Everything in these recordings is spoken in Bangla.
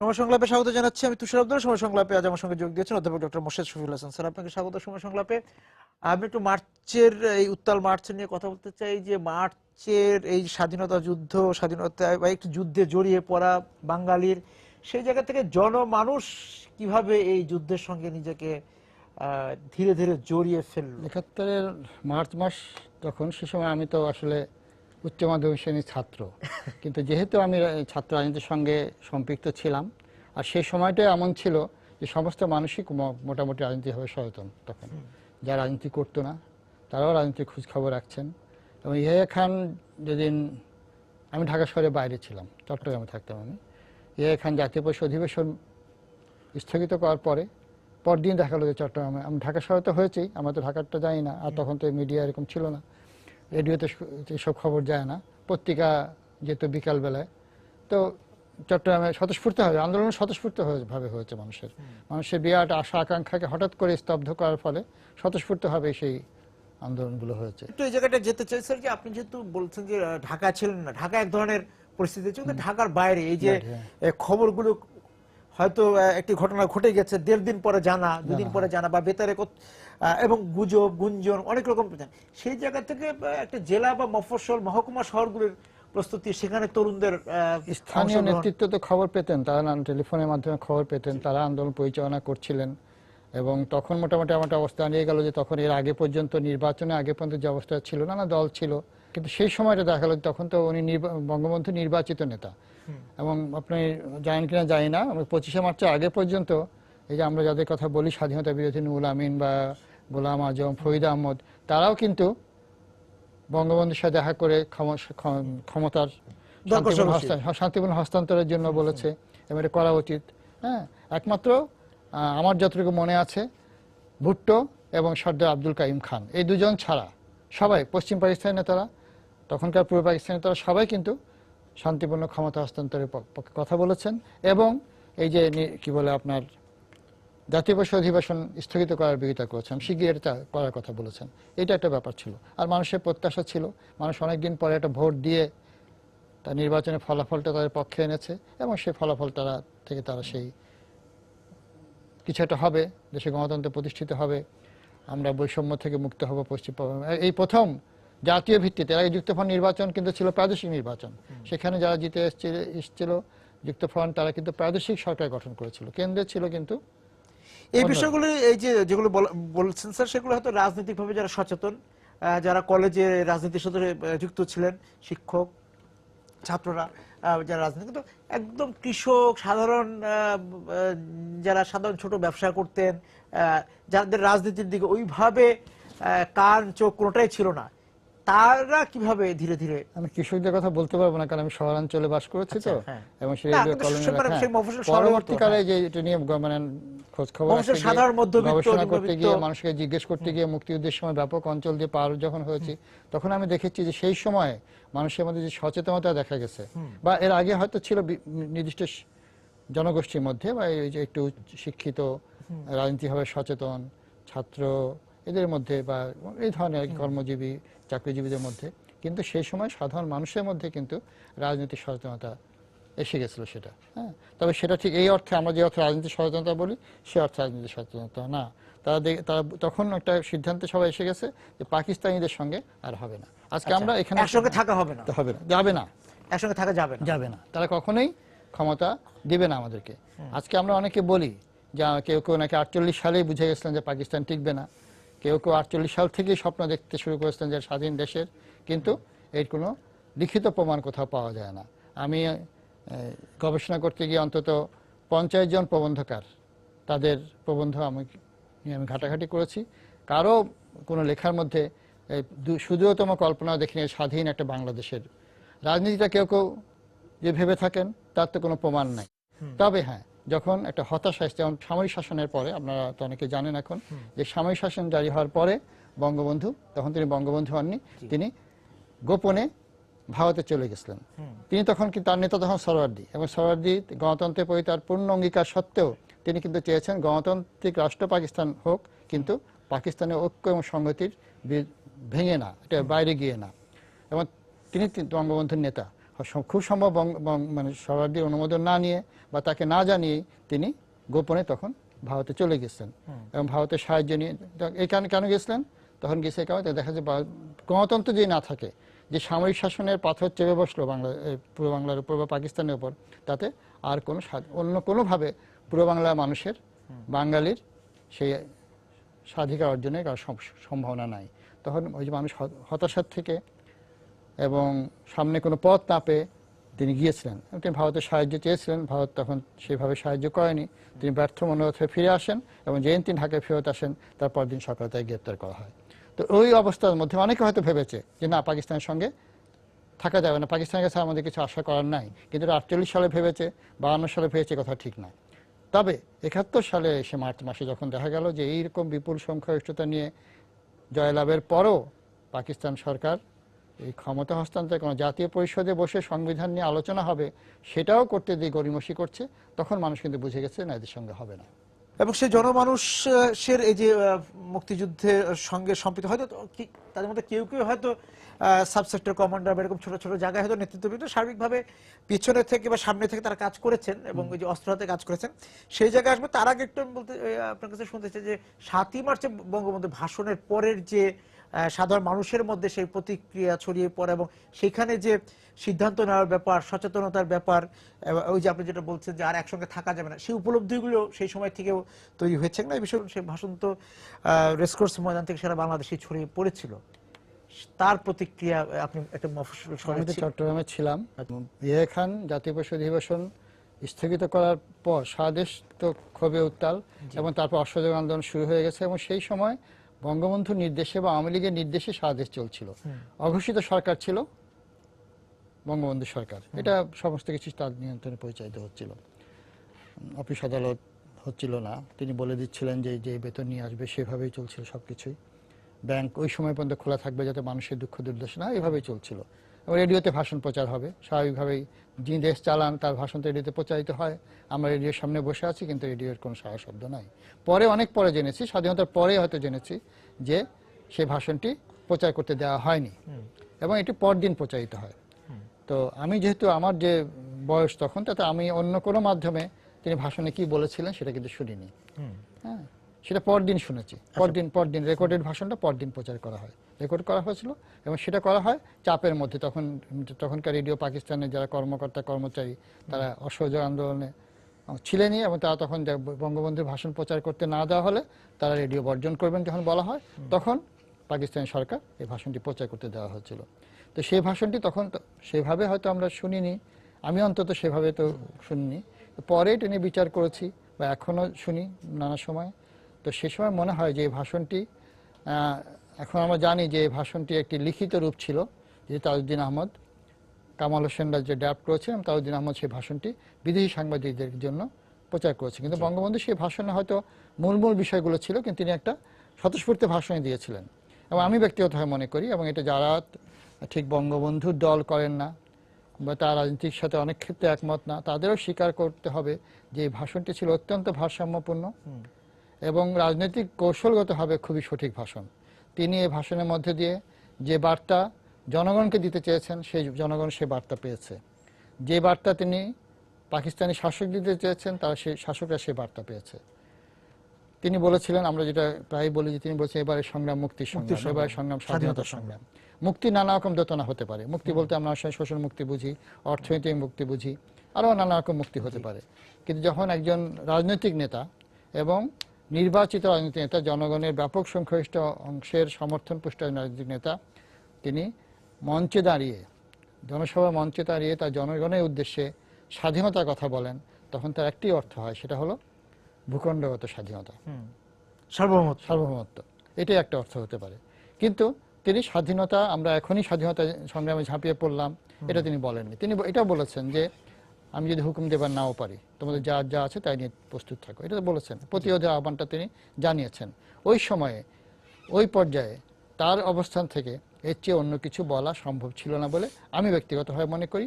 সময় সংলাপে স্বাগত জানাচ্ছি আমি তুষার আব্দুল। সময় সংলাপে আজ আমার সঙ্গে যোগ দিয়েছেন অধ্যাপক ডক্টর মোর্শেদ শফিউল হাসান। স্যার, আপনাকে স্বাগত সময় সংলাপে। আমি একটু মার্চের এই উত্তাল মার্চ নিয়ে কথা বলতে চাই, যে মার্চের এই স্বাধীনতা যুদ্ধ, স্বাধীনতা বা একটি যুদ্ধে জড়িয়ে পড়া বাঙালির, সেই জায়গা থেকে জনমানুষ কিভাবে এই যুদ্ধের সঙ্গে নিজেকে ধীরে ধীরে জড়িয়ে ফেলল। ৭১-এর মার্চ মাস তখন, সে সময় আমি তো আসলে উচ্চ মাধ্যমিক শ্রেণীর ছাত্র, কিন্তু যেহেতু আমি ছাত্র রাজনীতির সঙ্গে সম্পৃক্ত ছিলাম, আর সেই সময়টা এমন ছিল যে সমস্ত মানুষই মোটামুটি রাজনীতিভাবে সচেতন। তখন যারা রাজনীতি করতো না তারাও রাজনীতির খোঁজ খবর রাখছেন। এবং ইয়াহিয়া খান, যেদিন আমি ঢাকা শহরের বাইরে ছিলাম, চট্টগ্রামে থাকতাম আমি, ইয়াহিয়া খান জাতীয় পরিষদ অধিবেশন স্থগিত করার পরদিন দেখা গেলো যে চট্টগ্রামে, আমি ঢাকা শহরে তো হয়েছেই, আমরা তো ঢাকারটা জানি না, আর তখন তো মিডিয়া এরকম ছিল না, রেডিওতে এসব খবর যায় না, পত্রিকা যেত বিকালবেলায়। তো চট্টগ্রামে স্বতঃস্ফূর্তভাবে আন্দোলন স্বতঃস্ফূর্তভাবে হয়েছে। মানুষের বিরাট আশা আকাঙ্ক্ষাকে হঠাৎ করে স্তব্ধ করার ফলে স্বতঃস্ফূর্তভাবে সেই আন্দোলনগুলো হয়েছে। একটু এই জায়গাটা যেতে চাই স্যার, যে আপনি যেহেতু বলছেন যে ঢাকা ছিলেন না, ঢাকা এক ধরনের পরিস্থিতি ছিল, ঢাকার বাইরে এই যে খবরগুলো হয়তো একটি ঘটনা ঘটে গেছে, ১.৫ দিন পরে জানা, ২ দিন পরে জানা, বা বেতারে এবং গুজব গুঞ্জন অনেক রকম, সেই জায়গা থেকে একটা জেলা বা মফস্বল মহকুমা শহরগুলির প্রস্তুতি, সেখানে তরুণদের স্থানীয় নেতৃত্ব তো খবর পেতেন, তারা টেলিফোনের মাধ্যমে খবর পেতেন, তারা আন্দোলন পরিচালনা করছিলেন। এবং তখন মোটামুটি আমার অবস্থা নিয়ে গেল যে তখন এর আগে পর্যন্ত, নির্বাচনে আগে পর্যন্ত যে অবস্থা ছিল, না দল ছিল, কিন্তু সেই সময়টা দেখা গেল তখন তো উনি বঙ্গবন্ধু নির্বাচিত নেতা। এবং আপনি জানেন কিনা জানি না, ২৫শে মার্চের আগে পর্যন্ত এই যে আমরা যাদের কথা বলি, স্বাধীনতা বিরোধী নুরুল আমিন বা গোলাম আজম, ফরিদ আহমদ, তারাও কিন্তু বঙ্গবন্ধুর সাথে দেখা করে ক্ষমতার শান্তিপূর্ণ হস্তান্তরের জন্য বলেছে, এবং এটা করা উচিত। হ্যাঁ, একমাত্র আমার যতটুকু মনে আছে, ভুট্টো এবং সর্দার আব্দুল কাইম খান, এই দুজন ছাড়া সবাই, পশ্চিম পাকিস্তানের নেতারা, তখনকার পূর্ব পাকিস্তানের নেতারা, সবাই কিন্তু শান্তিপূর্ণ ক্ষমতা হস্তান্তরের পক্ষে কথা বলেছেন। এবং এই যে কি বলে আপনার জাতীয় পরিষদ অধিবেশন স্থগিত করার বিরোধিতা করেছেন, শিগগির এটা করার কথা বলেছেন। এটা একটা ব্যাপার ছিল। আর মানুষের প্রত্যাশা ছিল, মানুষ অনেকদিন পরে একটা ভোট দিয়ে তার নির্বাচনের ফলাফলটা তাদের পক্ষে এনেছে, এবং সেই ফলাফল থেকে তারা সেই কিছু একটা হবে, দেশে গণতন্ত্র প্রতিষ্ঠিত হবে, আমরা বৈষম্য থেকে মুক্ত হব পশ্চিমবঙ্গ। এই প্রথম জাতীয় ভিত্তিতে, এর আগে যুক্তফ্রন্ট নির্বাচন কিন্তু ছিল প্রাদেশিক নির্বাচন, সেখানে যারা জিতে এসেছিল যুক্তফ্রন্ট, তারা কিন্তু প্রাদেশিক সরকার গঠন করেছিল, কেন্দ্রে ছিল কিন্তু এই বিষয়গুলো, এই যে যেগুলো বলছেন স্যার, সেগুলো হয়তো রাজনৈতিকভাবে যারা সচেতন, যারা কলেজে রাজনীতির সাথে যুক্ত ছিলেন, শিক্ষক ছাত্ররা যারা রাজনীতি, কিন্তু একদম কৃষক, সাধারণ যারা সাধারণ ছোট ব্যবসা করতেন, যাদের রাজনীতির দিকে ওইভাবে কান চোখ কোনোটাই ছিল না, তারা কিভাবে ধীরে ধীরে। আমি কৃষকদের কথা বলতে পারবো না, কারণ আমি শহরাঞ্চলে বাস করেছি তো, এবং পরবর্তীকালে যে এটা নিয়ে মানে খোঁজ খবর গবেষণা করতে গিয়ে, মানুষকে জিজ্ঞেস করতে গিয়ে, মুক্তিযুদ্ধের সময় ব্যাপক অঞ্চল দিয়ে পার যখন হয়েছি, তখন আমি দেখেছি যে সেই সময় মানুষের মধ্যে যে সচেতনতা দেখা গেছে, বা এর আগে হয়তো ছিল নির্দিষ্ট জনগোষ্ঠীর মধ্যে, বা এই যে একটু শিক্ষিত, রাজনীতিভাবে সচেতন ছাত্র, এদের মধ্যে, বা এই ধরনের কর্মজীবী চাকরিজীবীদের মধ্যে, কিন্তু সেই সময় সাধারণ মানুষের মধ্যে কিন্তু রাজনৈতিক সচেতনতা এসে গেছিল সেটা। হ্যাঁ, তবে সেটা ঠিক এই অর্থে, আমরা যে অর্থে রাজনীতি সচেতনতা বলি, সে অর্থে রাজনীতি সচেতনতা না। তারা তখন একটা সিদ্ধান্তে সবাই এসে গেছে যে পাকিস্তানিদের সঙ্গে আর হবে না, আজকে আমরা এখানে একসঙ্গে থাকা হবে না, যাবে না, একসঙ্গে থাকা যাবে না, তারা কখনোই ক্ষমতা দিবে না আমাদেরকে। আজকে আমরা অনেকে বলি যে কেউ কেউ নাকি 48 সালেই বুঝে গেছিলেন যে পাকিস্তান টিকবে না, কেউ কেউ 48 সাল থেকেই স্বপ্ন দেখতে শুরু করেছিলেন যে স্বাধীন দেশের, কিন্তু এর কোনো লিখিত প্রমাণ কোথাও পাওয়া যায় না। আমি গবেষণা করতে গিয়ে অন্তত 50 জন প্রবন্ধকার, তাদের প্রবন্ধ আমি ঘাটাঘাটি করেছি, কারো কোনো লেখার মধ্যে সুদূরতম কল্পনাও দেখিনি স্বাধীন একটা বাংলাদেশের। রাজনীতিটা কেউ কেউ যে ভেবে থাকেন, তার তো কোনো প্রমাণ নাই। তবে হ্যাঁ, যখন একটা হতাশা আসছে, যেমন সামরিক শাসনের পরে, আপনারা তো অনেকে জানেন এখন যে সামরিক শাসন জারি হওয়ার পরে বঙ্গবন্ধু, তখন তিনি বঙ্গবন্ধু হননি, তিনি গোপনে ভারতে চলে গেছিলেন। তিনি তখন কিন্তু, তার নেতা তখন সরওয়ার্দী, এবং সরওয়ার্দী গণতন্ত্রের প্রতি তার পূর্ণ অঙ্গীকার সত্ত্বেও তিনি কিন্তু চেয়েছেন গণতান্ত্রিক রাষ্ট্র পাকিস্তান হোক, কিন্তু পাকিস্তানের ঐক্য এবং সংহতির ভেঙে না, এটা বাইরে গিয়ে না। এবং তিনি বঙ্গবন্ধুর নেতা, খুব সম্ভব মানে সবার অনুমোদন না নিয়ে বা তাকে না জানিয়ে তিনি গোপনে তখন ভারতে চলে গেছেন এবং ভারতের সাহায্য নিয়ে এই কারণে কেন গেছিলেন, তখন গেছে এই কারণে দেখা যায় গণতন্ত্র যদি না থাকে, যে সামরিক শাসনের পাথর চেপে বসলো পূর্ব বাংলার উপর বা পাকিস্তানের উপর, তাতে আর কোনো অন্য কোনোভাবে পূর্ব বাংলার মানুষের বাঙালির সেই স্বাধিকার অর্জনের কারো সম্ভাবনা নাই। তখন ওই যে মানুষ হতাশার থেকে এবং সামনে কোনো পথ না পেয়ে তিনি গিয়েছিলেন। তিনি ভারতের সাহায্য চেয়েছিলেন, ভারত তখন সেভাবে সাহায্য করেনি। তিনি ব্যর্থ মনোরথ হয়ে ফিরে আসেন এবং যেদিন তিনি ঢাকায় ফেরত আসেন তার পরদিন সকালে তাকে গ্রেপ্তার করা হয়। তো ওই অবস্থার মধ্যে অনেকে হয়তো ভেবেছে যে না, পাকিস্তানের সঙ্গে থাকা যাবে না, পাকিস্তানের কাছে আমাদের কিছু আশা করার নাই। কিন্তু 48 সালে ভেবেছে, 52 সালে ভেবেছে, কথা ঠিক না। তবে 71 সালে এসে মার্চ মাসে যখন দেখা গেল যে এইরকম বিপুল সংখ্যাগরিষ্ঠতা নিয়ে জয়লাভের পরও পাকিস্তান সরকার এই ক্ষমতা হস্তান্তরে কোনো জাতীয় পরিষদে বসে সংবিধান নিয়ে আলোচনা হবে সেটাও করতে দিয়ে গড়িমসি করছে, তখন মানুষ কিন্তু বুঝে গেছে না, এদের সঙ্গে হবে না। এবং সেই জনমানুষের এই যে মুক্তিযুদ্ধের সঙ্গে সম্পৃক্ত, হয়তো তাদের মধ্যে কেউ কেউ হয়তো সাবসেক্টর কমান্ডার বা এরকম ছোট ছোট জায়গায় হয়তো নেতৃত্ববৃন্দ সার্বিকভাবে পিছনে থেকে বা সামনে থেকে তারা কাজ করেছেন এবং ওই যে অস্ত্র হাতে কাজ করেছেন, সেই জায়গায় আসবে। তার আগে একটু আমি বলতে আপনার কাছে শুনতে চাই যে 7ই মার্চে বঙ্গবন্ধু ভাষণের পরের যে সাধারণ মানুষের মধ্যে সেই প্রতিক্রিয়া ছড়িয়ে পড়ে এবং সেখানে যে সিদ্ধান্ত নেওয়ার ব্যাপার, সচেতনতার ব্যাপার, ওই যে আপনি যেটা বলছেন যে আর একসঙ্গে থাকা যাবে না, সেই উপলব্ধিগুলো সেই সময় থেকেও তৈরি হয়েছে না। এই বিষয়ে সেই ভাষণ তো রেসকোর্স ময়দান থেকে সারা বাংলাদেশে ছড়িয়ে পড়েছিল। তার প্রতিক্রিয়া আপনি একটা মফস্বল শহরে চট্টগ্রামে ছিলাম, ইয়ে খান জাতীয় পরিষদ অধিবেশন স্থগিত করার পর সারা দেশ তো ক্ষোভে উত্তাল এবং তারপর অসহযোগ আন্দোলন শুরু হয়ে গেছে এবং সেই সময় বঙ্গবন্ধুর নির্দেশে বা আওয়ামী লীগের নির্দেশে সারা দেশ চলছিল। অঘোষিত সরকার ছিল বঙ্গবন্ধু সরকার, এটা সমস্ত কিছু তার নিয়ন্ত্রণে পরিচালিত হচ্ছিল। অফিস আদালত হচ্ছিল না, তিনি বলে দিচ্ছিলেন যে যে বেতন নিয়ে আসবে সেভাবেই চলছিল সবকিছুই। ব্যাংক ওই সময় পর্যন্ত খোলা থাকবে যাতে মানুষের দুঃখ দুর্দশা না, এভাবেই চলছিল। এবং রেডিওতে ভাষণ প্রচার হবে স্বাভাবিকভাবেই, যিনি দেশ চালান তার ভাষণ তো রেডিওতে প্রচারিত হয়। আমরা রেডিওর সামনে বসে আছি কিন্তু রেডিওর কোনো সারা শব্দ নাই। পরে অনেক পরে জেনেছি, স্বাধীনতার পরে হয়তো জেনেছি যে সেই ভাষণটি প্রচার করতে দেওয়া হয়নি এবং এটি পরদিন প্রচারিত হয়। তো আমি যেহেতু আমার যে বয়স তখন, তাতে আমি অন্য কোনো মাধ্যমে তিনি ভাষণে কি বলেছিলেন সেটা কিন্তু শুনিনি। হ্যাঁ, সেটা পরদিন শুনেছি। পরদিন রেকর্ডেড ভাষণটা পরদিন প্রচার করা হয়, রেকর্ড করা হয়েছিল এবং সেটা করা হয় চাপের মধ্যে। তখনকার রেডিও পাকিস্তানের যারা কর্মকর্তা কর্মচারী তারা অসহযোগ আন্দোলনে ছিলেনই এবং তারা তখন বঙ্গবন্ধুর ভাষণ প্রচার করতে না দেওয়া হলে তারা রেডিও বর্জন করবেন যখন বলা হয়, তখন পাকিস্তানি সরকার এই ভাষণটি প্রচার করতে দেওয়া হচ্ছিল। তো সেই ভাষণটি তখন সেভাবে হয়তো আমরা শুনিনি, আমি অন্তত সেভাবে তো শুনিনি। পরে টেনে বিচার করেছি বা এখনও শুনি নানা সময়। তো সে সময় মনে হয় যে এই ভাষণটি, এখন আমরা জানি যে এই ভাষণটি একটি লিখিত রূপ ছিল, যে তাজউদ্দিন আহমদ, কামাল হোসেনরা যে ড্রাফট করেছিলেন, তাজউদ্দিন আহমদ সেই ভাষণটি বিদেশি সাংবাদিকদের জন্য প্রচার করেছে। কিন্তু বঙ্গবন্ধু সেই ভাষণে হয়তো মূল বিষয়গুলো ছিল, কিন্তু তিনি একটা স্বতঃস্ফূর্ত ভাষণে দিয়েছিলেন। এবং আমি ব্যক্তিগতভাবে মনে করি, এবং এটা যারা ঠিক বঙ্গবন্ধুর দল করেন না বা তার রাজনীতির সাথে অনেক ক্ষেত্রে একমত না, তাদেরও স্বীকার করতে হবে যে এই ভাষণটি ছিল অত্যন্ত ভারসাম্যপূর্ণ এবং রাজনৈতিক কৌশলগতভাবে খুবই সঠিক ভাষণ। তিনি এই ভাষণের মধ্যে দিয়ে যে বার্তা জনগণকে দিতে চেয়েছেন, সেই জনগণ সে বার্তা পেয়েছে। যে বার্তা তিনি পাকিস্তানি শাসক দিতে চেয়েছেন, তারা সেই শাসকরা সেই বার্তা পেয়েছে। তিনি বলেছিলেন, আমরা যেটা প্রায় বলি যে তিনি বলছেন এবারে সংগ্রাম মুক্তির সংগ্রাম, এবারে সংগ্রাম স্বাধীনতার সংগ্রাম। মুক্তি নানা রকম দোতনা হতে পারে। মুক্তি বলতে আমরা শোষণ মুক্তি বুঝি, অর্থনৈতিক মুক্তি বুঝি, আরও নানা রকম মুক্তি হতে পারে। কিন্তু যখন একজন রাজনৈতিক নেতা এবং নির্বাচিত রাজনৈতিক নেতা, জনগণের ব্যাপক সংখ্যাগরিষ্ঠ অংশের সমর্থন পুষ্ট রাজনৈতিক নেতা, তিনি মঞ্চে দাঁড়িয়ে, জনসভার মঞ্চে দাঁড়িয়ে তার জনগণের উদ্দেশ্যে স্বাধীনতার কথা বলেন, তখন তার একটি অর্থ হয়, সেটা হলো ভূখণ্ডগত স্বাধীনতা, সার্বভৌমত্ব। এটাই একটা অর্থ হতে পারে। কিন্তু তিনি স্বাধীনতা, আমরা এখনই স্বাধীনতা সংগ্রামে ঝাঁপিয়ে পড়লাম, এটা তিনি বলেননি। তিনি এটা বলেছেন যে আমি যদি হুকুম দেবার নাও পারি, তোমাদের যা যা আছে তাই নিয়ে প্রস্তুত থাকো, এটা বলেছেন। প্রতিরোধের আহ্বানটা তিনি জানিয়েছেন। ওই সময়ে, ওই পর্যায়ে তার অবস্থান থেকে এর চেয়ে অন্য কিছু বলা সম্ভব ছিল না বলে আমি ব্যক্তিগতভাবে মনে করি।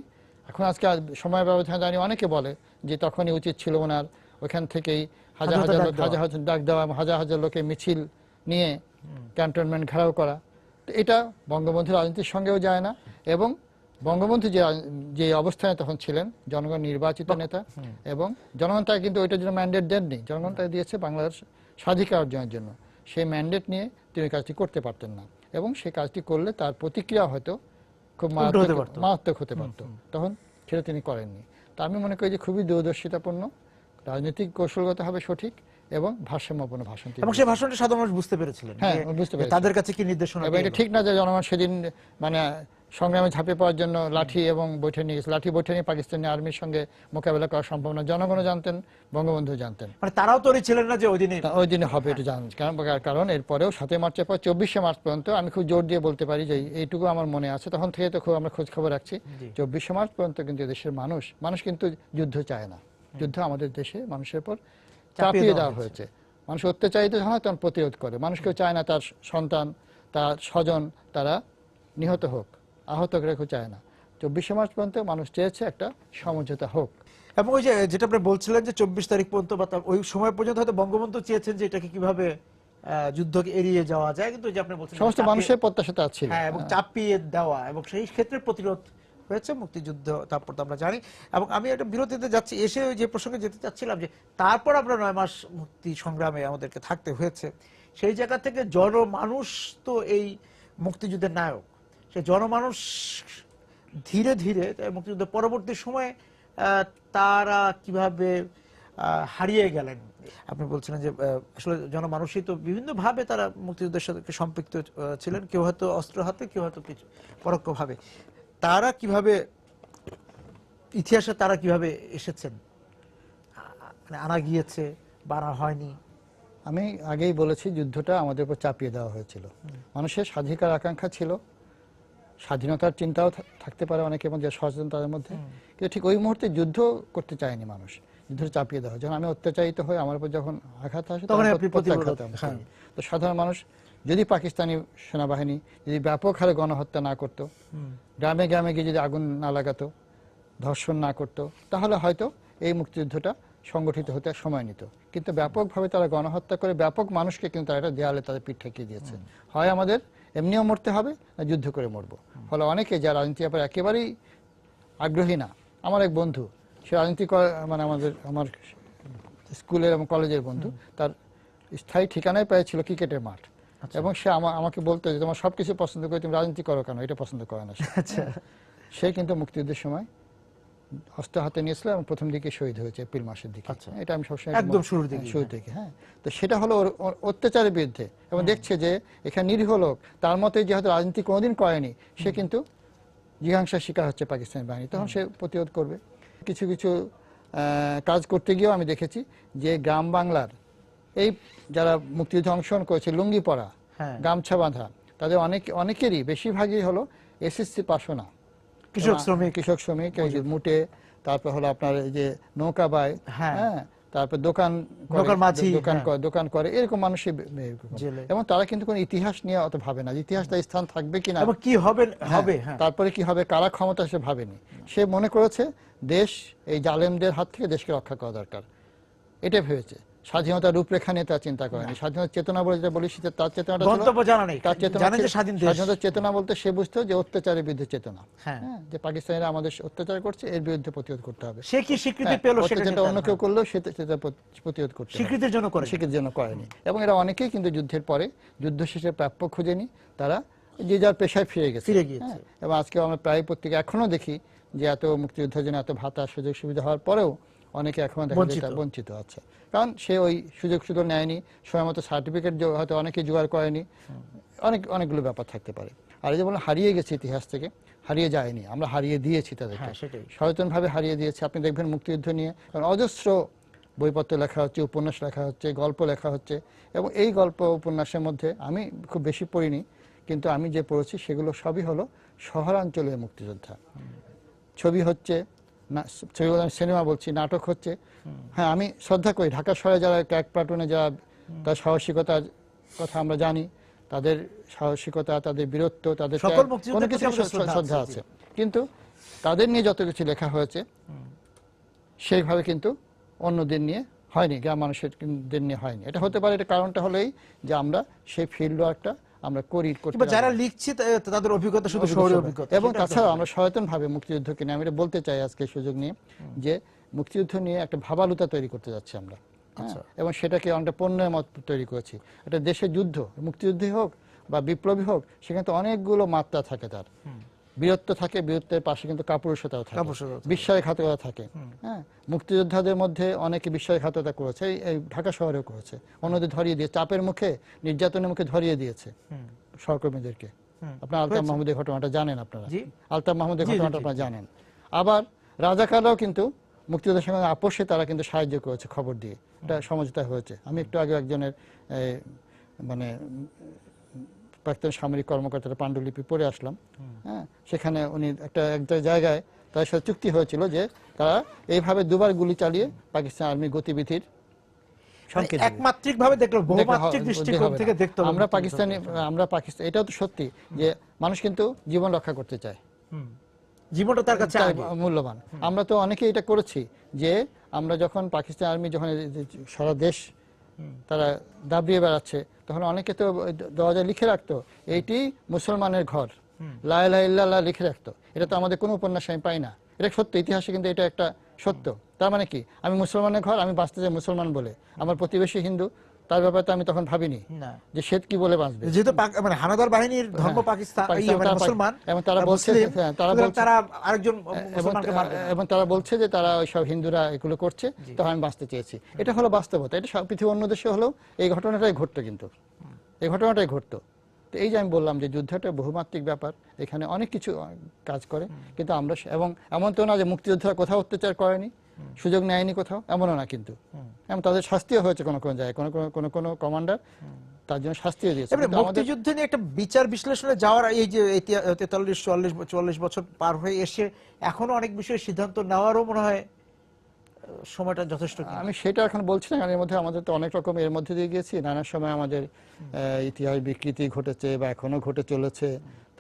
এখন আজকে সময় ব্যবধানে জানি অনেকে বলে যে তখনই উচিত ছিল ওনার ওখান থেকেই হাজার হাজার ডাক দেওয়া, হাজার হাজার লোকের মিছিল নিয়ে ক্যান্টনমেন্ট ঘেরাও করা। তো এটা বঙ্গবন্ধুর রাজনীতির সঙ্গেও যায় না এবং বঙ্গবন্ধু যে অবস্থানে তখন ছিলেন, জনগণ নির্বাচিত নেতা, এবং জনগণ তাকে কিন্তু ওইটার জন্য ম্যান্ডেট দেননি, জনগণ তাকে দিয়েছে বাংলাদেশ স্বাধিকার অর্জনের জন্য। সেই ম্যান্ডেট নিয়ে তিনি কাজটি করতে পারতেন না, এবং সেই কাজটি করলে তার প্রতিক্রিয়া হয়তো খুব মারাত্মক হতে পারত, তখন সেটা তিনি করেননি। তা আমি মনে করি যে খুবই দূরদর্শিতাপূর্ণ, রাজনৈতিক কৌশলগতভাবে সঠিক এবং ভারসাম্যপূর্ণ ভাষণ। এবং সেই ভাষণটা সাধারণ মানুষ বুঝতে পেরেছিলেন, হ্যাঁ বুঝতে পেরেছি, তাদের কাছে কি নির্দেশনা। এবং এটা ঠিক না যে জনগণ সেদিন মানে সংগ্রামে ঝাঁপিয়ে পড়ার জন্য লাঠি এবং বৈঠা নিয়ে গেছে। লাঠি বৈঠা নিয়ে পাকিস্তানি আর্মির সঙ্গে মোকাবেলা করা সম্ভব না, জনগণও জানতেন, বঙ্গবন্ধু জানতেন। মানে তারাও তৈরি ছিলেন না যে ওই দিনে হবে, এটা জানেন। কারণ এরপরেও 7 মার্চের পর 24শে মার্চ পর্যন্ত আমি খুব জোর দিয়ে বলতে পারি যে এইটুকু আমার মনে আছে, তখন থেকে তো খুব আমরা খোঁজ খবর রাখছি, 24শে মার্চ পর্যন্ত কিন্তু দেশের মানুষ কিন্তু যুদ্ধ চায় না। যুদ্ধ আমাদের দেশে মানুষের উপর চাপিয়ে দেওয়া হয়েছে। মানুষ অত্যাচারিত হয় তখন প্রতিরোধ করে। মানুষ কেউ চায় না তার সন্তান, তার স্বজন তারা নিহত হোক, আহত কেউ চায় না। 24শে মার্চ পর্যন্ত মানুষ চেয়েছে একটা সমঝোতা হোক। এবং ওই যে যেটা আপনি বলছিলেন যে 24 তারিখ পর্যন্ত বা ওই সময় পর্যন্ত হয়তো বঙ্গবন্ধু চেয়েছেন যে এটাকে কিভাবে যুদ্ধকে এড়িয়ে যাওয়া যায়, কিন্তু যে আপনি বলছেন সমস্ত মানুষের প্রত্যাশা ছিল, হ্যাঁ, এবং চাপিয়ে দেওয়া, এবং সেই ক্ষেত্রে প্রতিরোধ হয়েছে মুক্তিযুদ্ধ। তারপর তো আমরা জানি। এবং আমি একটা বিরতিতে যাচ্ছি, এসে ওই যে প্রসঙ্গে যেতে চাচ্ছিলাম যে তারপর আমরা 9 মাস মুক্তি সংগ্রামে আমাদেরকে থাকতে হয়েছে। সেই জায়গা থেকে জনমানুষ তো এই মুক্তিযুদ্ধের নায়ক। সেই জনমানুষ ধীরে ধীরে মুক্তিযুদ্ধের পরবর্তী সময়ে তারা কিভাবে হারিয়ে গেলেন। আপনি বলছিলেন যে আসলে জনমানুষই তো বিভিন্ন ভাবে তারা মুক্তিযুদ্ধের সাথে সম্পৃক্ত ছিলেন, কেউ হয়তো অস্ত্র হাতে, কেউ হয়তো কিছু পরোক্ষভাবে। তারা কিভাবে ইতিহাসে তারা কিভাবে এসেছেন, মানে আনা গিয়েছে বা আনা হয়নি। আমি আগেই বলেছি যুদ্ধটা আমাদের উপর চাপিয়ে দেওয়া হয়েছিল। মানুষের স্বাধিকার আকাঙ্ক্ষা ছিল, স্বাধীনতার চিন্তাও থাকতে পারে অনেকের মধ্যে, সচেতনতার মধ্যে, কিন্তু ঠিক ওই মুহূর্তে যুদ্ধ করতে চায়নি মানুষ, যুদ্ধ চাপিয়ে দেওয়া হয়। যখন আমি অত্যাচারিত হই, আমার উপর যখন আঘাত আসে তখন তো সাধারণ মানুষ, যদি পাকিস্তানি সেনাবাহিনী যদি ব্যাপক হারে গণহত্যা না করতো, গ্রামে গ্রামে গিয়ে যদি আগুন না লাগাতো, ধর্ষণ না করতো, তাহলে হয়তো এই মুক্তিযুদ্ধটা সংগঠিত হতে সময় নিত। কিন্তু ব্যাপকভাবে তারা গণহত্যা করে ব্যাপক মানুষকে কিন্তু তারা একটা দেয়ালে তাদের পিঠ ঠেকিয়ে দিয়েছে। হয় আমাদের এমনিও মরতে হবে, না যুদ্ধ করে মরবো। ফলে অনেকে যারা রাজনীতি ব্যাপারে একেবারেই আগ্রহী না, আমার এক বন্ধু, সে রাজনীতি মানে আমার স্কুলের এবং কলেজের বন্ধু, তার স্থায়ী ঠিকানায় পেয়েছিল ক্রিকেটের মাঠ, এবং সে আমাকে বলতো যে তোমার সবকিছু পছন্দ করে, তুমি রাজনীতি করো কেন, এটা পছন্দ করে না। সে কিন্তু মুক্তিযুদ্ধের সময় অস্ত্র হাতে নিয়েছিল এবং প্রথম দিকে শহীদ হয়েছে এপ্রিল মাসের দিকে। এটা আমি সবসময় একদম শুরু থেকে, হ্যাঁ। তো সেটা হলো অত্যাচারের বিরুদ্ধে, এবং দেখছে যে এখানে নিরীহ লোক, তার মতে যে হয়তো রাজনীতি কোনোদিন করেনি, সে কিন্তু জিহাংসার শিকার হচ্ছে পাকিস্তানি বাহিনী, তখন সে প্রতিরোধ করবে। কিছু কিছু কাজ করতে গিয়েও আমি দেখেছি যে গ্রাম বাংলার এই যারা মুক্তিযুদ্ধে অংশগ্রহণ করেছে, লুঙ্গি পরা, গামছা বাঁধা, তাদের অনেকেরই বেশিরভাগই হলো এসএসসি পাশও না, কৃষক শ্রমিক, মুটে, তারপর হলো আপনার এই যে নৌকা বায়, হ্যাঁ, তারপর দোকান করে, এরকম মানুষই। এবং তারা কিন্তু কোন ইতিহাস নিয়ে অত ভাবে না, ইতিহাস তার স্থান থাকবে কিনা, কি হবে, তারপরে কি হবে, কারা ক্ষমতা, সে ভাবেনি। সে মনে করেছে দেশ এই জালেমদের হাত থেকে দেশকে রক্ষা করা দরকার, এটা ভেবেছে। স্বাধীনতার রূপরেখা নিয়ে তার চিন্তা করেনি। স্বাধীনতার চেতনা বলে যেটা বলি, তার চেতনাটা স্বাধীনতার চেতনা বলতে সে বুঝতো যে অত্যাচারের বিরুদ্ধে চেতনা, যে পাকিস্তানিরা আমাদের অত্যাচার করছে, এর বিরুদ্ধে প্রতিরোধ করতে হবে। সে কি স্বীকৃতি পেল, সেটা অন্য কেউ করলেও সেটা প্রতিরোধ করতে স্বীকৃতির জন্য করেনি। এবং এরা অনেকেই কিন্তু যুদ্ধের পরে, যুদ্ধ শেষে প্রাপ্য খুঁজেনি, তারা যে যার পেশায় ফিরে গেছে। এবং আজকে আমরা প্রায় পত্রিকা এখনো দেখি যে এত মুক্তিযুদ্ধের জন্য এত ভাতা সুযোগ সুবিধা হওয়ার পরেও অনেকে এখনো বঞ্চিত আছে, কারণ সে ওই সুযোগ সুযোগ নেয়নি, সময় মতো সার্টিফিকেট হয়তো অনেকে জোগাড় করেনি, অনেকগুলো ব্যাপার থাকতে পারে। আর এই যে বললাম হারিয়ে গেছে ইতিহাস থেকে, হারিয়ে যায়নি, আমরা হারিয়ে দিয়েছি তাদেরকে, সচেতনভাবে হারিয়ে দিয়েছি। আপনি দেখবেন মুক্তিযুদ্ধ নিয়ে অজস্র বইপত্র লেখা হচ্ছে, উপন্যাস লেখা হচ্ছে, গল্প লেখা হচ্ছে, এবং এই গল্প উপন্যাসের মধ্যে আমি খুব বেশি পড়িনি, কিন্তু আমি যে পড়েছি সেগুলো সবই হলো শহরাঞ্চলের মুক্তিযোদ্ধা। ছবি হচ্ছে না, ছবি সিনেমা বলছি, নাটক হচ্ছে। হ্যাঁ, আমি শ্রদ্ধা করি ঢাকা শহরে যারা ক্র্যাক প্লাটুনে যারা, তার সাহসিকতার কথা আমরা জানি, তাদের সাহসিকতা, তাদের বীরত্ব, তাদের কোনো কিছু শ্রদ্ধা আছে, কিন্তু তাদের নিয়ে যত কিছু লেখা হয়েছে সেইভাবে কিন্তু অন্যদের নিয়ে হয়নি, গ্রাম মানুষের নিয়ে হয়নি। এটা হতে পারে, এটা কারণটা হলো এই যে আমরা সেই ফিল্ড ওয়ার্কটা আমরা করতে কিংবা যারা লিখছে তাদের অভিজ্ঞতা শুধু শহরের অভিজ্ঞতা, এবং সেটা তাছাড়া আমরা সচেতনভাবে মুক্তিযুদ্ধকে নিয়ে আমি এটা বলতে চাই আজকে সুযোগ নিয়ে যে মুক্তিযুদ্ধ নিয়ে একটা ভাবালুতা তৈরি করতে যাচ্ছি আমরা, এবং সেটাকে অনেকটা পণ্যের মত তৈরি করেছি। একটা দেশের যুদ্ধ, মুক্তিযুদ্ধই হোক বা বিপ্লবী হোক, সেখানে তো অনেকগুলো মাত্রা থাকে, তার বীরত্ব থাকে, বীরত্বের পাশে কিন্তু কাপুরুষতাও থাকে, বিশ্বাসঘাতকতা থাকে। হ্যাঁ, মুক্তিযোদ্ধাদের মধ্যে অনেকে বিশ্বাসঘাতকতা করেছে, এই ঢাকা শহরেও করেছে, অন্যদের ধরিয়ে দিয়ে, চাপের মুখে, নির্যাতনের মুখে ধরিয়ে দিয়েছে সহকর্মীদেরকে। আপনার আলতাফ মাহমুদের ঘটনাটা জানেন, আপনারা আলতাফ মাহমুদের ঘটনাটা আপনারা জানেন। আবার রাজাকাররাও কিন্তু মুক্তিযোদ্ধার সঙ্গে আপোষে তারা কিন্তু সাহায্য করেছে, খবর দিয়ে, এটা সমঝোতা হয়েছে। আমি একটু আগে একজনের মানে প্রাক্তন সামরিক কর্মকর্তার পাণ্ডুলিপি পড়ে আসলাম। হ্যাঁ, সেখানে উনি একটা জায়গায় তাদের সাথে চুক্তি হয়েছিল যে তারা এইভাবে দুবার গুলি চালিয়ে পাকিস্তান আর্মির গতিবিধির সংকেত একমাত্রিকভাবে দেখলো, বহুমাত্রিক দৃষ্টিকোণ থেকে দেখতে হবে। আমরা পাকিস্তান, এটাও তো সত্যি যে মানুষ কিন্তু জীবন রক্ষা করতে চায়, জীবনটা তার কাছে মূল্যবান। আমরা তো অনেকে এটা করেছি যে আমরা যখন পাকিস্তান আর্মি যখন সারা দেশ তারা দাবিয়ে বেড়াচ্ছে, তখন অনেকে তো দরজায় লিখে রাখতো এইটি মুসলমানের ঘর, লা ইলাহা ইল্লাল্লাহ লিখে রাখতো। এটা তো আমাদের কোনো উপন্যাসে আমি পাই না, এটা সত্য, ইতিহাসে কিন্তু এটা একটা সত্য। তার মানে কি, আমি মুসলমানের ঘর, আমি বাঁচতে চাই মুসলমান বলে, আমার প্রতিবেশী হিন্দু, তার ব্যাপারে তো আমি তখন ভাবিনি যে সে কি বলে বাঁচবে, যেহেতু মানে হানাদার বাহিনীর ধর্ম পাকিস্তান মুসলমান, এবং তারা বলছে তারা আরেকজন এবং তারা বলছে যে তারা ওইসব হিন্দুরা এগুলো করছে, তখন আমি বাঁচতে চেয়েছি। এটা হলো বাস্তবতা। এটা সব পৃথিবীর অন্য দেশে হলেও এই ঘটনাটাই ঘটতো, কিন্তু এই ঘটনাটাই ঘটতো। তো এই যে আমি বললাম যে যুদ্ধটা বহুমাত্রিক ব্যাপার, এখানে অনেক কিছু কাজ করে, কিন্তু আমরা এবং এমন তো না যে মুক্তিযোদ্ধারা কোথাও অত্যাচার করেনি, সুযোগ নেয়নি কোথাও, এমনও না, কিন্তু এবং তাদের শাস্তিও হয়েছে কোনো কোনো জায়গায়, কোনো কমান্ডার তার জন্য শাস্তিও দিয়েছে। মুক্তিযুদ্ধ নিয়ে একটা বিচার বিশ্লেষণে যাওয়ার এই যে 43-44 বছর পার হয়ে এসে এখনো অনেক বিষয়ে সিদ্ধান্ত নেওয়ারও মনে হয় সময়টা যথেষ্ট। আমি সেটা এখন বলছি না, কারণ এর মধ্যে আমাদের তো অনেক রকম এর মধ্যে দিয়ে গিয়েছি, নানা সময় আমাদের ইতিহাস বিকৃতি ঘটেছে বা এখনো ঘটে চলেছে।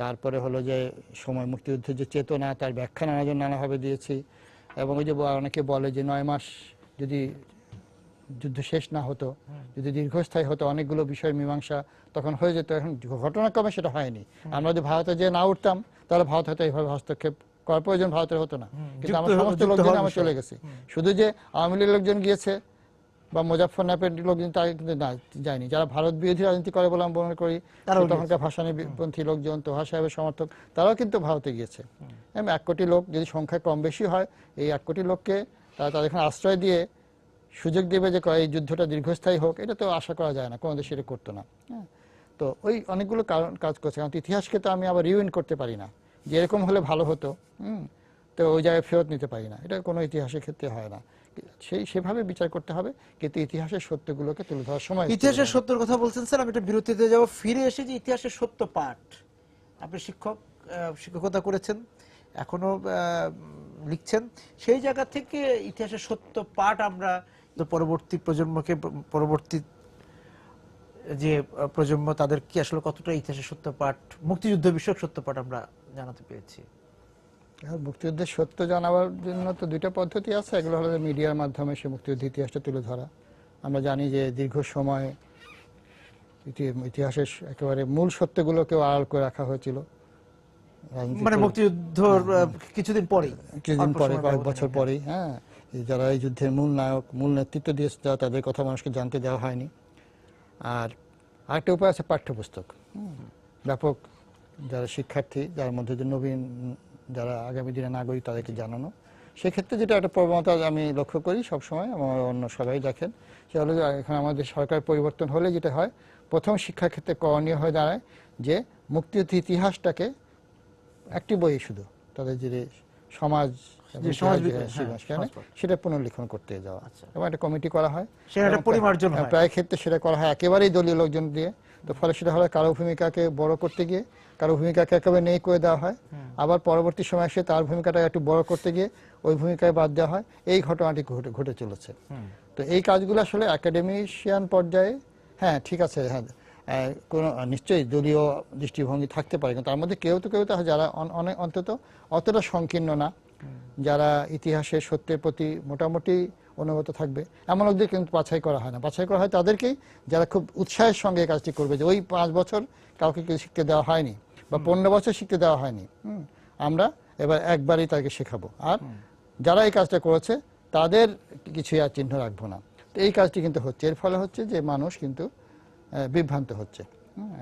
তারপরে হলো যে সময় মুক্তিযুদ্ধের যে চেতনা, তার ব্যাখ্যা নানাভাবে দিয়েছি। এবং ওই যে অনেকে বলে যে 9 মাস যদি যুদ্ধ শেষ না হতো, যদি দীর্ঘস্থায়ী হতো, অনেকগুলো বিষয়ের মীমাংসা তখন হয়ে যেত। এখন ঘটনাক্রমে সেটা হয়নি। আমরা যদি ভারতে যে না উঠতাম, তাহলে ভারত হয়তো এইভাবে হস্তক্ষেপ করার প্রয়োজন ভারতের হতো না, কিন্তু আমরা সমস্ত লোকজন আমরা চলে গেছি। শুধু যে আওয়ামী লীগের লোকজন গিয়েছে বা মুজাফফরনগরের লোকজন তারা কিন্তু যায়নি। যারা ভারত বিরোধী রাজনীতি করে বলে আমি মনে করি, তখনকার ভাষানীপন্থী লোকজন, তোহা সাহেবের সমর্থক, তারাও কিন্তু ভারতে গিয়েছে। 1 কোটি লোক যদি সংখ্যা কম বেশি হয়, এই 1 কোটি লোককে তারা তাদের এখানে আশ্রয় দিয়ে সুযোগ দেবে যে এই যুদ্ধটা দীর্ঘস্থায়ী হোক, এটা তো আশা করা যায় না, কোনো দেশ এটা করতো না। তো ওই অনেকগুলো কারণ কাজ করছে। কারণ ইতিহাসকে তো আমি আবার রিউইন করতে পারি না, যে এরকম হলে ভালো হতো, তো ওই জায়গায় ফেরত নিতে পারি না, এটা কোনো ইতিহাসের ক্ষেত্রে হয় না। সেভাবে বিচার করতে হবে, কিন্তু ইতিহাসের সত্যগুলোকে তুলে ধরার সময়। ইতিহাসের সত্যের কথা বলছেন স্যার, আমি একটা বিরতিতে যাব, ফিরে এসে যে ইতিহাসের সত্য পাঠ, আপনি শিক্ষকতা করেছেন, এখনো লিখছেন, সেই জায়গা থেকে ইতিহাসের সত্য পাঠ আমরা পরবর্তী প্রজন্মকে, পরবর্তী যে প্রজন্ম, তাদের কি আসলে কতটা ইতিহাসের সত্য পাঠ, মুক্তিযুদ্ধ বিষয়ক সত্য পাঠ আমরা জানাতে পেরেছি। মুক্তিযুদ্ধের সত্য জানাবার জন্য তো 2টা পদ্ধতি আছে। এগুলো হলো মিডিয়ার মাধ্যমে সে মুক্তিযুদ্ধ ইতিহাসটা তুলে ধরা। আমরা জানি যে দীর্ঘ সময় ইতিহাসের একেবারে মূল সত্যগুলোকেও আড়াল করে রাখা হয়েছিল, মানে মুক্তিযুদ্ধর কিছুদিন পরে, কয়েক বছর পরেই। হ্যাঁ, যারা এই যুদ্ধের মূল নায়ক, মূল নেতৃত্ব দিয়েছে, তাদের কথা মানুষকে জানতে দেওয়া হয়নি। আর আরেকটা উপায় আছে পাঠ্যপুস্তক, ব্যাপক যারা শিক্ষার্থী, যার মধ্যে যে নবীন যারা আগামী দিনের নাগরিক, তাদেরকে জানানো। সেক্ষেত্রে যেটা একটা প্রবণতা আমি লক্ষ্য করি সবসময়, আমার অন্য সবাই দেখেন, সেটা হলো এখন আমাদের সরকার পরিবর্তন হলে যেটা হয়, প্রথম শিক্ষাক্ষেত্রে করণীয় হয়ে দাঁড়ায় যে মুক্তিযুদ্ধ ইতিহাসটাকে একটি বই, শুধু তাদের যে সমাজ সেটা পুনর্লিখন করতে যাওয়া, এবং একটা কমিটি করা হয়, প্রায় ক্ষেত্রে সেটা করা হয় একেবারেই দলীয় লোকজন দিয়ে। তো ফলে সেটা হলো কারো ভূমিকাকে বড় করতে গিয়ে কারো ভূমিকাকে একেবারে নেই করে দেওয়া হয়, আবার পরবর্তী সময় এসে তার ভূমিকাটা একটু বড় করতে গিয়ে ওই ভূমিকায় বাদ দেওয়া হয়। এই ঘটনাটি ঘটে চলেছে। তো এই কাজগুলো আসলে একাডেমিশিয়ান পর্যায়ে, হ্যাঁ ঠিক আছে, হ্যাঁ কোনো নিশ্চয়ই দলীয় দৃষ্টিভঙ্গি থাকতে পারে, কিন্তু তার মধ্যে কেউ তো যারা অনেক অন্তত অতটা সংকীর্ণ না, যারা ইতিহাসের সত্যের প্রতি মোটামুটি অনুগত থাকবে এমন লোকদের কিন্তু বাছাই করা হয় না। বাছাই করা হয় তাদেরকেই যারা খুব উৎসাহের সঙ্গে এই কাজটি করবে, যে ওই 5 বছর কাউকে কিছু শিখতে দেওয়া হয়নি বা 15 বছর শিখতে দেওয়া হয়নি, আমরা এবার একবারই তাকে শেখাবো। আর যারা এই কাজটা করেছে তাদের কিছুই আর চিহ্ন রাখবো না। তো এই কাজটি কিন্তু হচ্ছে, এর ফলে হচ্ছে যে মানুষ কিন্তু বিভ্রান্ত হচ্ছে।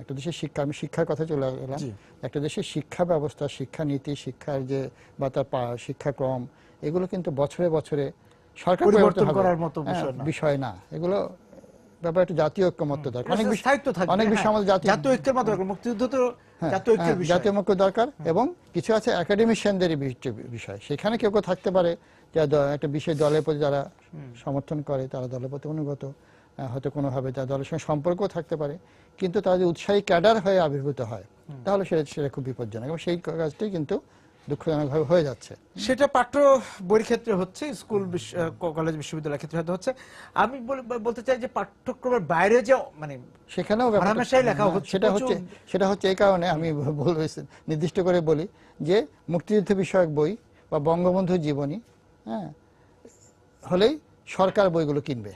একটা দেশের শিক্ষা, আমি শিক্ষার কথা চলে এলাম, একটা দেশের শিক্ষা ব্যবস্থা, শিক্ষানীতি, শিক্ষার যে বা তার শিক্ষাক্রম, এগুলো কিন্তু বছরে বছরে সরকার পরিবর্তন করার মতো বিষয় না। এগুলো ব্যাপারে একটা জাতীয় ঐক্যমত্য দরকার। অনেক বিষয় আমাদের জাতীয় ঐক্যের মতো মুক্তিযুদ্ধ তো জাতীয় ঐক্যের বিষয়, জাতীয় ঐক্য দরকার। এবং কিছু আছে একাডেমিশিয়ানদের বিষয়, সেখানে কেউ কেউ থাকতে পারে যারা একটা বিশেষ দলের প্রতি যারা সমর্থন করে, তারা দলের প্রতি অনুগত, হয়তো কোনোভাবে তার দলের সঙ্গে সম্পর্কও থাকতে পারে, কিন্তু তারা যদি উৎসাহী ক্যাডার হয়ে আবির্ভূত হয় তাহলে সেটা খুব বিপজ্জনক, এবং সেই কাজটি কিন্তু দুঃখজনকভাবে হয়ে যাচ্ছে। সেটা পাঠ্য বইয়ের ক্ষেত্রে হচ্ছে, স্কুল কলেজ বিশ্ববিদ্যালয়ের ক্ষেত্রে হয়তো হচ্ছে। আমি বলতে চাই যে পাঠ্যক্রমের বাইরে যে মানে সেখানেও লেখা হচ্ছে, সেটা হচ্ছে এই কারণে আমি নির্দিষ্ট করে বলি যে মুক্তিযুদ্ধ বিষয়ক বই বা বঙ্গবন্ধু জীবনী হলেই সরকার বইগুলো কিনবে,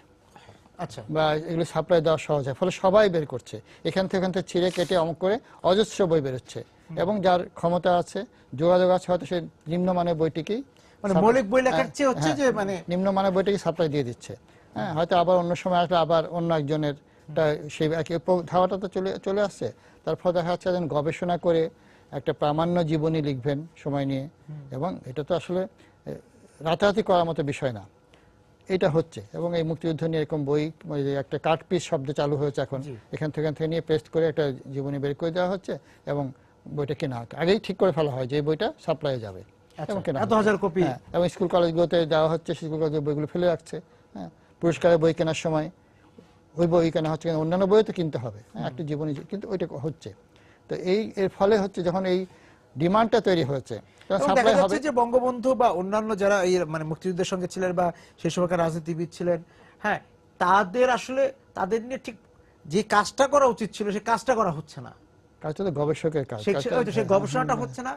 আচ্ছা, বা এগুলো সাপ্লাই দেওয়া সহজ হয়, ফলে সবাই বের করছে, এখান থেকে ছিঁড়ে কেটে অমুক করে অজস্র বই বেরোচ্ছে, এবং যার ক্ষমতা আছে, যোগাযোগ আছে, হয়তো সে নিম্নমানের বইটিকেই, মানে মৌলিক বই লেখার চেয়ে হচ্ছে যে মানে নিম্নমানের বইটিকে সাপ্লাই দিয়ে দিচ্ছে। হয়তো আবার অন্য সময় আসলে আবার অন্য একজনের সেই ধাওয়াটা তো চলে আসছে। তারপর দেখা যাচ্ছে একজন গবেষণা করে একটা প্রামাণ্য জীবনী লিখবেন সময় নিয়ে, এবং এটা তো আসলে রাতারাতি করার মতো বিষয় না, এটা হচ্ছে। এবং এই মুক্তিযুদ্ধ নিয়ে এরকম বই, একটা কাট পিস শব্দ চালু হয়েছে এখন, এখান থেকে নিয়ে পেস্ট করে একটা জীবনী বের করে দেওয়া হচ্ছে, এবং বইটা কেনা আগেই ঠিক করে ফেলা হয় যে এই বইটা সাপ্লাই যাবে, এবং স্কুল কলেজগুলোতে দেওয়া হচ্ছে, স্কুল কলেজের বইগুলো ফেলে রাখছে। পুরস্কারের বই কেনার সময় ওই বই কেনা হচ্ছে, অন্যান্য বইও তো কিনতে হবে, একটা জীবনী, কিন্তু ওইটা হচ্ছে। তো এর ফলে হচ্ছে যখন এই ডিমান্ডটা তৈরি হয়েছে, দেখা যাচ্ছে যে বঙ্গবন্ধু বা অন্যান্য যারা এই মানে মুক্তিযুদ্ধের সঙ্গে ছিলেন বা সেই সময়কার রাজনীতিবিদ ছিলেন, হ্যাঁ, তাদের আসলে তাদের নিয়ে ঠিক যে কাজটা করা উচিত ছিল সেই কাজটা করা হচ্ছে না। কাজটা তো গবেষকের কাজ, সেই গবেষণাটা হচ্ছে না,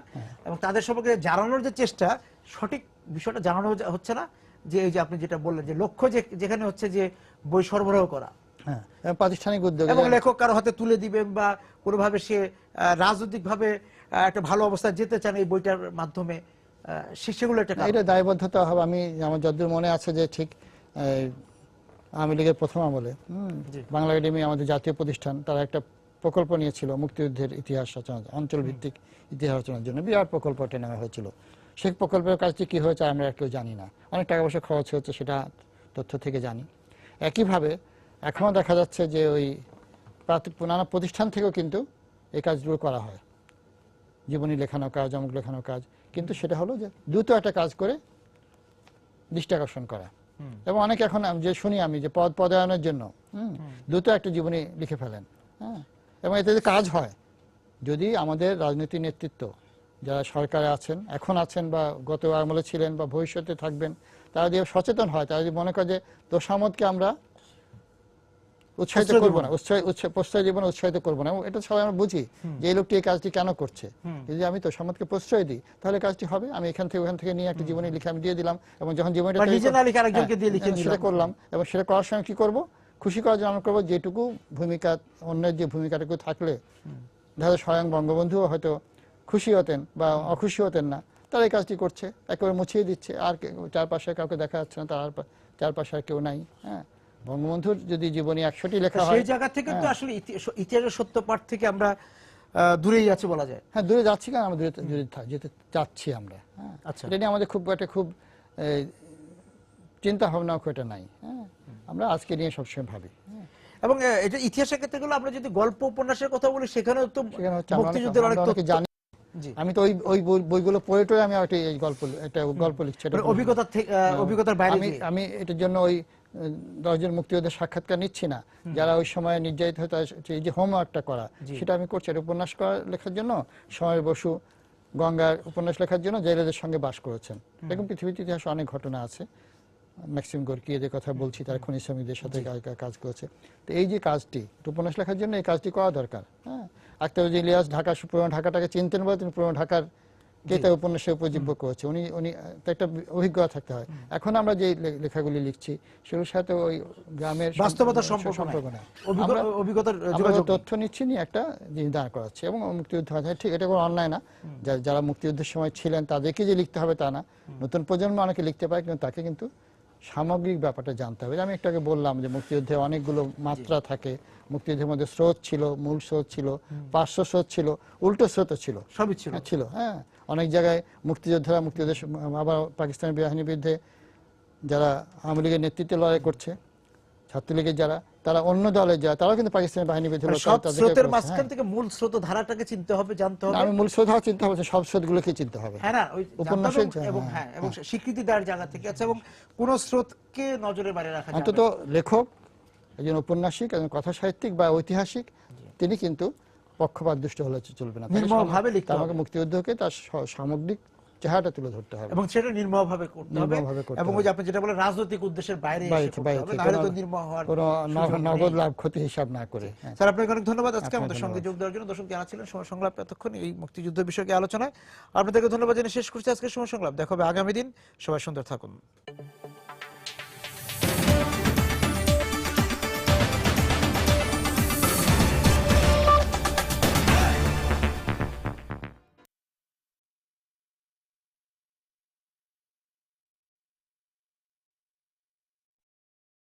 এবং তাদের সম্পর্কে জানানোর যে চেষ্টা, সঠিক বিষয়টা জানানো হচ্ছে না। যে এই যে আপনি যেটা বললেন যে লক্ষ্য যেখানে হচ্ছে যে বই সরবরাহ করা, প্রাতিষ্ঠানিক উদ্যোগ, এবং লেখক কারো হাতে তুলে দিবেন বা কোনোভাবে সে রাজনৈতিকভাকে একটা ভালো অবস্থায় যেতে চান এই বইটার মাধ্যমে, সেগুলো এটা দায়বদ্ধতা হবে। আমার যতদূর মনে আছে যে ঠিক আওয়ামী লীগের প্রথম আমলে বাংলা একাডেমি, আমাদের জাতীয় প্রতিষ্ঠান, তারা একটা প্রকল্প নিয়েছিল মুক্তিযুদ্ধের ইতিহাস রচনা, অঞ্চল ভিত্তিক ইতিহাস রচনার জন্য বিরাট প্রকল্পটা নেওয়া হয়েছিল। সেই প্রকল্পের কাজটি কি হয়েছে আমরা কেউ জানি না, অনেক টাকা পয়সা খরচ হয়েছে সেটা তথ্য থেকে জানি। একইভাবে এখনো দেখা যাচ্ছে যে ওই নানা প্রতিষ্ঠান থেকেও কিন্তু এই কাজগুলো করা হয়, জীবনী লেখানো কাজ, অমুক লেখানো কাজ, কিন্তু সেটা হলো যে দ্রুত একটা কাজ করে দৃষ্টি আকর্ষণ করা। এবং অনেকে এখন যে শুনি আমি যে পদায়নের জন্য দ্রুত একটা জীবনী লিখে ফেলেন, এবং এতে যে কাজ হয়, যদি আমাদের রাজনীতি নেতৃত্ব যারা সরকারে আছেন, এখন আছেন বা গত আমলে ছিলেন বা ভবিষ্যতে থাকবেন, তারা যদি সচেতন হয়, তারা যদি মনে করে যে তোষামতকে আমরা উৎসাহিত করবো না, প্রশ্রয় জীবনে উৎসাহিত করবো না, এটা সবাই আমরা বুঝি যে এই লোকটি এই কাজটি কেন করছে, যদি আমি তোষামতকে প্রশ্রয় দিই তাহলে কাজটি হবে। আমি এখান থেকে ওখান থেকে নিয়ে একটা জীবনী লিখে আমি দিয়ে দিলাম, এবং যখন জীবনীটা সেটা করলাম, এবং সেটা করার সময় কি করবো, খুশি করার জন্য আমরা করবো যেটুকু ভূমিকা, অন্যের যে ভূমিকাটুকু থাকলে ধরো স্বয়ং বঙ্গবন্ধু হয়তো খুশি হতেন বা অখুশি হতেন না, তারা এই কাজটি করছে, একেবারে মুছিয়ে দিচ্ছে, আর চারপাশে কাউকে দেখা যাচ্ছে না, তার চারপাশে আর কেউ নাই। বঙ্গবন্ধুর যদি জীবনী 100টি লেখা হয়, সেই জায়গা থেকে তো আসলে ইতিহাসের সত্য পাঠ থেকে আমরা দূরেই যাচ্ছি বলা যায়। হ্যাঁ, দূরে যাচ্ছি, কারণ আমরা দূরে যেতে চাচ্ছি আমরা। আচ্ছা, এটা নিয়ে আমাদের খুব চিন্তা ভাবনা এটা নাই। আমরা আজকে নিয়ে সবসময় ভাবি। এবং এটা ইতিহাসের ক্ষেত্রে গেলে আমরা যদি গল্প উপন্যাসের কথা বলি, সেখানেও তো মুক্তিযুদ্ধের অনেক তথ্য জানি। আমি তো ওই বইগুলো পড়ে আমি একটা গল্প লিখছি, অভিজ্ঞতার বাইরে। আমি এটার জন্য ওই 10 জন মুক্তিযোদ্ধার সাক্ষাৎকার নিচ্ছি না, যারা ওই সময় নির্যাতিত হতো, এই যে হোমওয়ার্কটা করা, সেটা আমি করছি। এটা উপন্যাস লেখার জন্য সময় বসু গঙ্গার উপন্যাস লেখার জন্য জেলেদের সঙ্গে বাস করেছেন। এরকম পৃথিবীর ইতিহাসে অনেক ঘটনা আছে। ম্যাক্সিম গোর্কি এদের কথা বলছি, তারা খনি শ্রমিকদের সাথে কাজ করেছে। তো এই যে কাজটি, উপন্যাস লেখার জন্য এই কাজটি করা দরকার। আখতারুজ্জামান ইলিয়াস পুরোনো ঢাকাটাকে চিনতেন বলে তিনি পুরোনো ঢাকার কে তার উপন্যাসে উপজীব্য করেছে, উনি উনি তো একটা অভিজ্ঞতা থাকতে হয়। এখন আমরা যে লেখাগুলি লিখছি সেগুলোর সাথে ওই গ্রামের বাস্তবতার সম্পর্ক নেই। অভিজ্ঞতার আমরা যোগাযোগ তথ্য নিচ্ছি নিয়ে একটা জিনিস দাঁড় করাচ্ছি এবং মুক্তিযুদ্ধ ঠিক এটা কোনো অন্যায় না। যারা মুক্তিযুদ্ধের সময় ছিলেন তাদেরকে যে লিখতে হবে তা না, নতুন প্রজন্ম অনেকে লিখতে পারে, কিন্তু তাকে কিন্তু সামগ্রিক ব্যাপারটা জানতে হবে। আমি একটু আগে বললাম যে মুক্তিযুদ্ধে অনেকগুলো মাত্রা থাকে, মুক্তিযুদ্ধের মধ্যে স্রোত ছিল, মূল স্রোত ছিল, পার্শ্ব স্রোত ছিল, উল্টো স্রোতও ছিল, সবই ছিল। হ্যাঁ, অনেক জায়গায় মুক্তিযুদ্ধের আবার পাকিস্তানি বাহিনীর বিরুদ্ধে যারা আওয়ামী লীগের নেতৃত্বে লড়াই করছে, ছাত্রলীগের যারা, তারা অন্য দলে যায়, তারাও কিন্তু পাকিস্তানি বাহিনীর বিরুদ্ধে সব স্রোতের মাঝখান থেকে মূল স্রোত ধারাটাকে চিনতে হবে, জানতে হবে। আমি মূল স্রোত চিনতে হবে, সব স্রোতগুলোকে চিনতে হবে। হ্যাঁ না, ওই উপন্যাসের এবং স্বীকৃতি দেওয়ার জায়গা থেকে আছে, এবং কোন স্রোতকে নজরে বাইরে রাখা যাবে না। অন্তত লেখক, একজন ঔপন্যাসিক, একজন কথা সাহিত্যিক বা ঐতিহাসিক, তিনি কিন্তু পক্ষপাত দুষ্ট হলে চলবে না। নির্মমভাবে লিখতে হবে। আমাকে মুক্তিযুদ্ধকে তার সামগ্রিক চেহারাটা তুলে ধরতে হবে এবং সেটা নির্মমভাবে করতে হবে। এবং ওই যে আপনি যেটা বলেন রাজনৈতিক উদ্দেশ্যের বাইরে এসে করতে হবে, নাহলে তো নির্মম হওয়ার কোনো নগদ লাভ ক্ষতি হিসাব না করে। স্যার, আপনাকে অনেক ধন্যবাদ আজকে আমাদের সঙ্গে যোগ দেওয়ার জন্য। দর্শক যারা ছিলেন সময় সংলাপ এতক্ষণ এই মুক্তিযুদ্ধ বিষয়কে আলোচনায়, আপনাদেরকে ধন্যবাদ জানিয়ে শেষ করছি আজকের সময় সংলাপ। দেখা হবে আগামী দিন। সবাই সুন্দর থাকুন।